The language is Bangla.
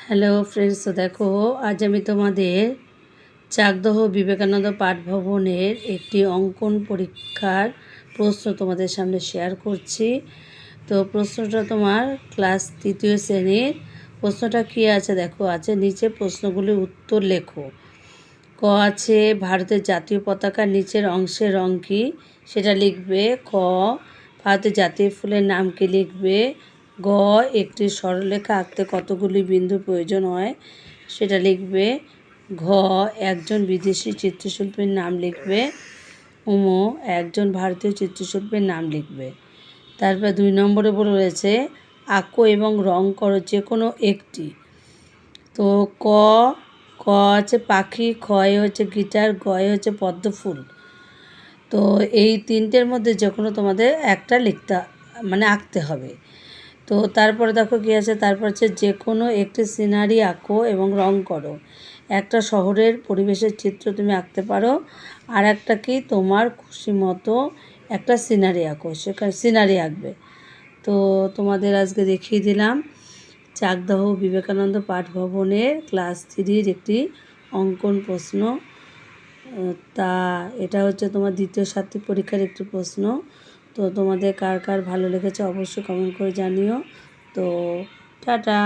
হ্যালো ফ্রেন্ডস, তো দেখো আজ আমি তোমাদের চাকদহ বিবেকানন্দ পাঠ ভবনের একটি অঙ্কন পরীক্ষার প্রশ্ন তোমাদের সামনে শেয়ার করছি। তো প্রশ্নটা তোমার ক্লাস 3য় শ্রেণীর। প্রশ্নটা কী আছে দেখো, আছে নিচে প্রশ্নগুলির উত্তর লেখো। ক আছে ভারতের জাতীয় পতাকার নিচের অংশের রং কী, সেটা লিখবে। খ ভারতের জাতীয় ফুলের নাম কি, লিখবে। গ একটি সরলরেখা আঁকতে কতগুলি বিন্দু প্রয়োজন হয়, সেটা লিখবে। ঘ একজন বিদেশি চিত্রশিল্পীর নাম লিখবে। উম একজন ভারতীয় চিত্রশিল্পীর নাম লিখবে। তারপর 2 নম্বরে বলে রয়েছে আঁকো এবং রং করো যে কোনো একটি। তো ক হচ্ছে পাখি, খ হচ্ছে গিটার, গ হচ্ছে পদ্ম ফুল। তো এই তিনটের মধ্যে যে কোনো তোমাদের একটা আঁকতে হবে। তো তারপরে দেখো কী আছে, তারপর হচ্ছে যে কোনো একটি সিনারি আঁকো এবং রং করো। একটা শহরের পরিবেশের চিত্র তুমি আঁকতে পারো, আর একটা কি তোমার খুশি মতো একটা সিনারি আঁকো, সেখানে সিনারি আঁকবে। তো তোমাদের আজকে দেখিয়ে দিলাম চাকদহ বিবেকানন্দ পাঠ ভবনের ক্লাস 3-র একটি অঙ্কন প্রশ্ন। তা এটা হচ্ছে তোমার দ্বিতীয় সাত্ত্বিক পরীক্ষার একটি প্রশ্ন। তো তোমাদের কার কার ভালো লেগেছে অবশ্যই কমেন্ট করে জানিও। তো টাটা।